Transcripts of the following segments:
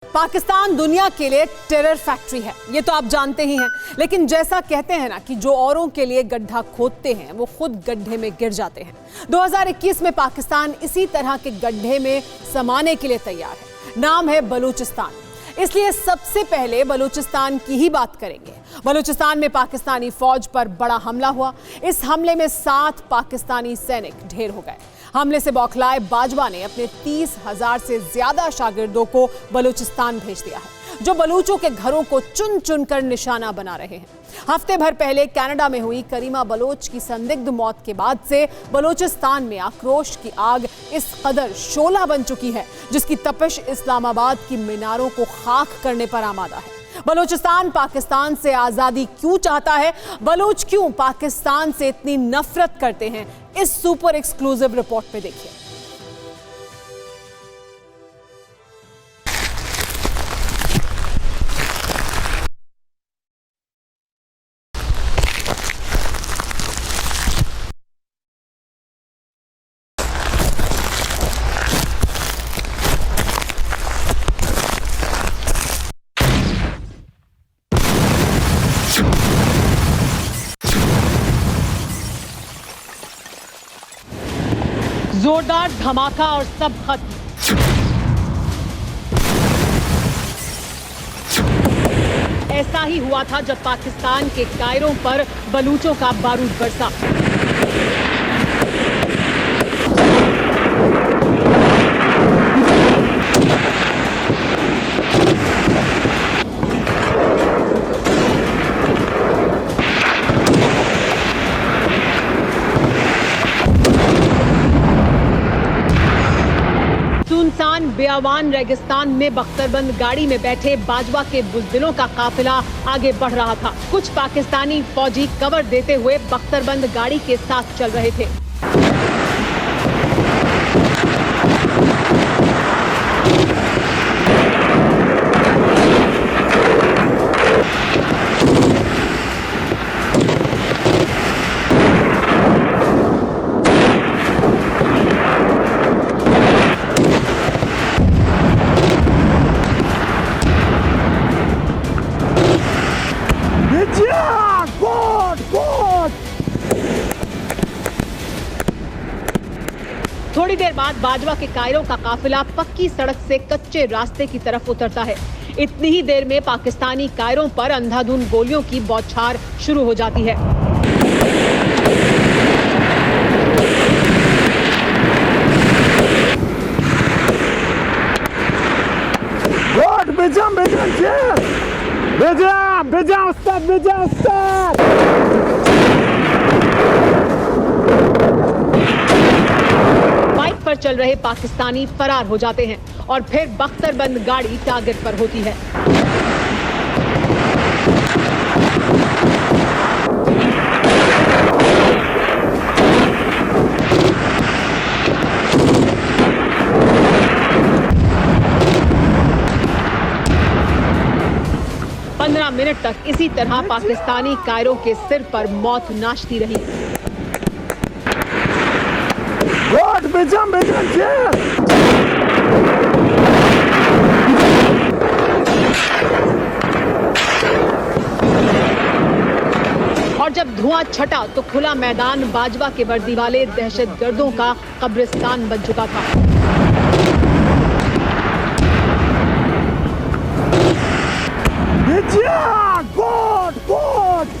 पाकिस्तान दुनिया के लिए टेरर फैक्ट्री है, ये तो आप जानते ही हैं। लेकिन जैसा कहते हैं ना कि जो औरों के लिए गड्ढा खोदते हैं वो खुद गड्ढे में गिर जाते हैं। 2021 में पाकिस्तान इसी तरह के गड्ढे में समाने के लिए तैयार है। नाम है बलूचिस्तान, इसलिए सबसे पहले बलूचिस्तान की ही बात करेंगे। बलूचिस्तान में पाकिस्तानी फौज पर बड़ा हमला हुआ। इस हमले में 7 पाकिस्तानी सैनिक ढेर हो गए। हमले से बौखलाए बाजवा ने अपने 30,000 से ज्यादा शागिर्दों को बलूचिस्तान भेज दिया है, जो बलूचों के घरों को चुन चुन कर निशाना बना रहे हैं। हफ्ते भर पहले कनाडा में हुई करीमा बलोच की संदिग्ध मौत के बाद से बलूचिस्तान में आक्रोश की आग इस कदर शोला बन चुकी है, जिसकी तपिश इस्लामाबाद की मीनारों को खाक करने पर आमादा है। बलूचिस्तान पाकिस्तान से आजादी क्यों चाहता है, बलूच क्यों पाकिस्तान से इतनी नफरत करते हैं, इस सुपर एक्सक्लूसिव रिपोर्ट में देखिए। जोरदार धमाका और सब खत्म। ऐसा ही हुआ था जब पाकिस्तान के कायरों पर बलूचों का बारूद बरसा। सुनसान बेआवान रेगिस्तान में बख्तरबंद गाड़ी में बैठे बाजवा के बुज़दिलों का काफिला आगे बढ़ रहा था। कुछ पाकिस्तानी फौजी कवर देते हुए बख्तरबंद गाड़ी के साथ चल रहे थे। थोड़ी देर बाद बाजवा के कायरों का काफिला पक्की सड़क से कच्चे रास्ते की तरफ उतरता है। इतनी ही देर में पाकिस्तानी कायरों पर अंधाधुंध गोलियों की बौछार शुरू हो जाती है। बाइक पर चल रहे पाकिस्तानी फरार हो जाते हैं और फिर बख्तरबंद गाड़ी टारगेट पर होती है। मिनट तक इसी तरह पाकिस्तानी कायरों के सिर पर मौत नाचती रही। और जब धुआं छटा तो खुला मैदान बाजवा के वर्दी वाले दहशतगर्दों का कब्रिस्तान बन चुका था।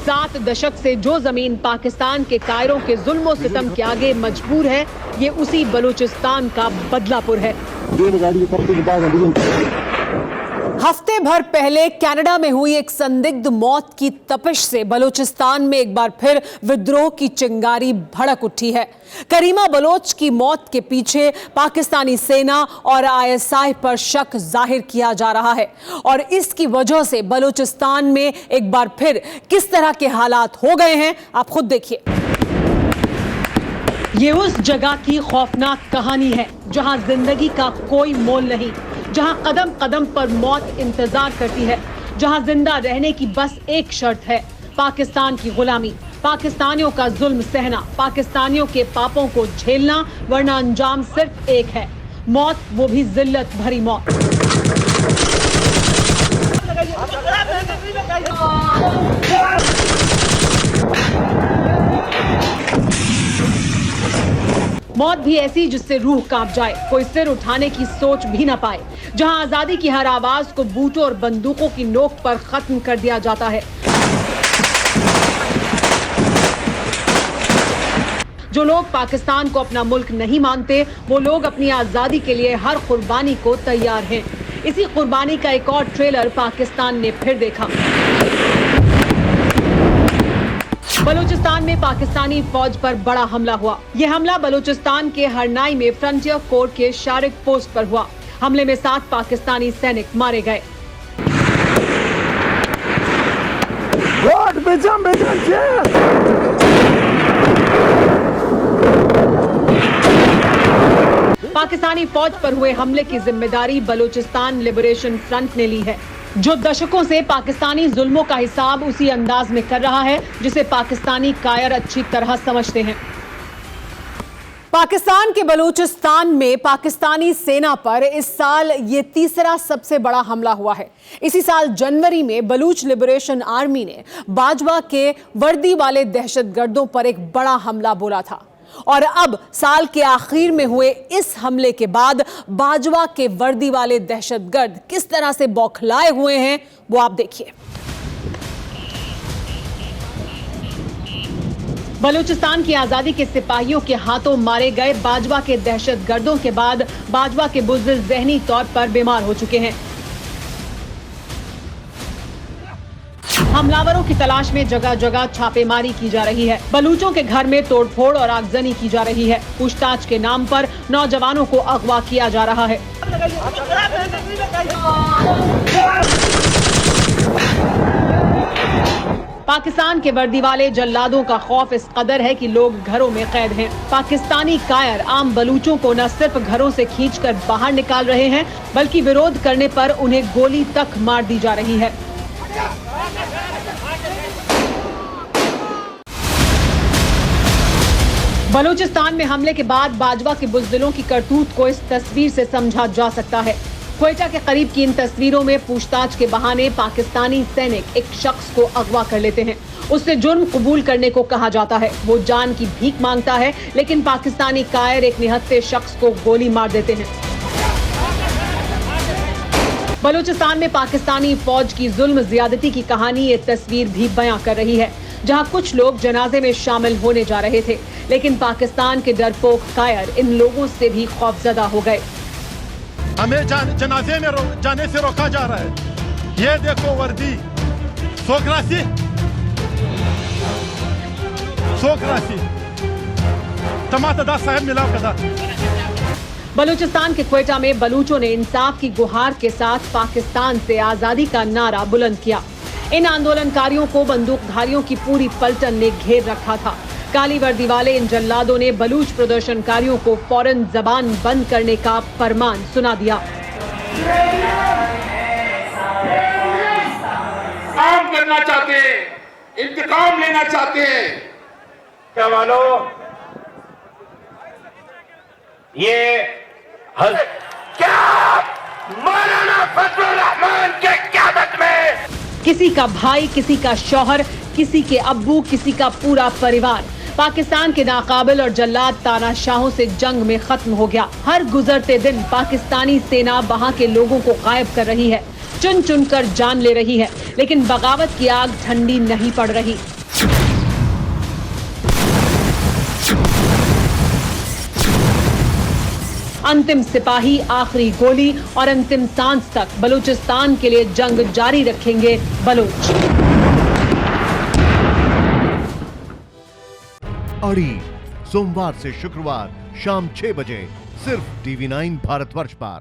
7 दशक से जो जमीन पाकिस्तान के कायरों के जुल्म सितम के आगे मजबूर है, ये उसी बलूचिस्तान का बदलापुर है। हफ्ते भर पहले कनाडा में हुई एक संदिग्ध मौत की तपिश से बलूचिस्तान में एक बार फिर विद्रोह की चिंगारी भड़क उठी है। करीमा बलोच की मौत के पीछे पाकिस्तानी सेना और आईएसआई पर शक जाहिर किया जा रहा है और इसकी वजह से बलूचिस्तान में एक बार फिर किस तरह के हालात हो गए हैं, आप खुद देखिए। ये उस जगह की खौफनाक कहानी है जहां जिंदगी का कोई मोल नहीं, जहां कदम कदम पर मौत इंतजार करती है, जहां जिंदा रहने की बस एक शर्त है, पाकिस्तान की गुलामी, पाकिस्तानियों का जुल्म सहना, पाकिस्तानियों के पापों को झेलना, वरना अंजाम सिर्फ एक है, मौत, वो भी जिल्लत भरी मौत। मौत भी ऐसी जिससे रूह कांप जाए, कोई सिर उठाने की सोच भी न पाए, जहां आजादी की हर आवाज को बूटों और बंदूकों की नोक पर खत्म कर दिया जाता है। जो लोग पाकिस्तान को अपना मुल्क नहीं मानते, वो लोग अपनी आजादी के लिए हर कुर्बानी को तैयार हैं। इसी कुर्बानी का एक और ट्रेलर पाकिस्तान ने फिर देखा। बलूचिस्तान में पाकिस्तानी फौज पर बड़ा हमला हुआ। यह हमला बलूचिस्तान के हरनाई में फ्रंटियर कोर के शारिक पोस्ट पर हुआ। हमले में 7 पाकिस्तानी सैनिक मारे गए। पाकिस्तानी फौज पर हुए हमले की जिम्मेदारी बलूचिस्तान लिबरेशन फ्रंट ने ली है, जो दशकों से पाकिस्तानी जुल्मों का हिसाब उसी अंदाज में कर रहा है जिसे पाकिस्तानी कायर अच्छी तरह समझते हैं। पाकिस्तान के बलूचिस्तान में पाकिस्तानी सेना पर इस साल ये तीसरा सबसे बड़ा हमला हुआ है। इसी साल जनवरी में बलूच लिबरेशन आर्मी ने बाजवा के वर्दी वाले दहशतगर्दों पर एक बड़ा हमला बोला था, और अब साल के आखिर में हुए इस हमले के बाद बाजवा के वर्दी वाले दहशतगर्द किस तरह से बौखलाए हुए हैं वो आप देखिए। बलूचिस्तान की आजादी के सिपाहियों के हाथों मारे गए बाजवा के दहशतगर्दों के बाद बाजवा के बुज़दिल ज़हनी तौर पर बीमार हो चुके हैं। हमलावरों की तलाश में जगह जगह छापेमारी की जा रही है। बलूचों के घर में तोड़फोड़ और आगजनी की जा रही है। पूछताछ के नाम पर नौजवानों को अगवा किया जा रहा है। पाकिस्तान के वर्दी वाले जल्लादों का खौफ इस कदर है कि लोग घरों में कैद हैं। पाकिस्तानी कायर आम बलूचों को न सिर्फ घरों से खींचकर बाहर निकाल रहे हैं, बल्कि विरोध करने पर उन्हें गोली तक मार दी जा रही है। बलूचिस्तान में हमले के बाद बाजवा के बुज़दिलों की करतूत को इस तस्वीर से समझा जा सकता है। क्वेटा के करीब की इन तस्वीरों में पूछताछ के बहाने पाकिस्तानी सैनिक एक शख्स को अगवा कर लेते हैं। उससे जुर्म कबूल करने को कहा जाता है। वो जान की भीख मांगता है, लेकिन पाकिस्तानी कायर एक निहत्थे शख्स को गोली मार देते हैं। बलूचिस्तान में पाकिस्तानी फौज की जुल्म ज्यादती की कहानी ये तस्वीर भी बयां कर रही है, जहां कुछ लोग जनाजे में शामिल होने जा रहे थे, लेकिन पाकिस्तान के डरपोक कायर इन लोगों से भी खौफजदा हो गए। हमें जनाजे में जाने से रोका जा रहा है। ये देखो वर्दी सोकरासी टमाटर साहब मिला कदा। बलूचिस्तान के क्वेटा में बलूचों ने इंसाफ की गुहार के साथ पाकिस्तान से आजादी का नारा बुलंद किया। इन आंदोलनकारियों को बंदूकधारियों की पूरी पलटन ने घेर रखा था। काली वर्दी वाले इन जल्लादों ने बलूच प्रदर्शनकारियों को फौरन जबान बंद करने का फरमान सुना दिया। काम करना चाहते हैं, इंतकाम लेना चाहते हैं। क्या मानो ये क्या मौलाना फजलुर रहमान के क़यादत में किसी का भाई, किसी का शौहर, किसी के अब्बू, किसी का पूरा परिवार पाकिस्तान के नाकाबिल और जल्लाद तानाशाहों से जंग में खत्म हो गया। हर गुजरते दिन पाकिस्तानी सेना वहां के लोगों को गायब कर रही है, चुन चुन कर जान ले रही है, लेकिन बगावत की आग ठंडी नहीं पड़ रही। अंतिम सिपाही, आखिरी गोली और अंतिम सांस तक बलूचिस्तान के लिए जंग जारी रखेंगे बलूच। अड़ी सोमवार से शुक्रवार शाम 6 बजे सिर्फ TV9 भारतवर्ष पर।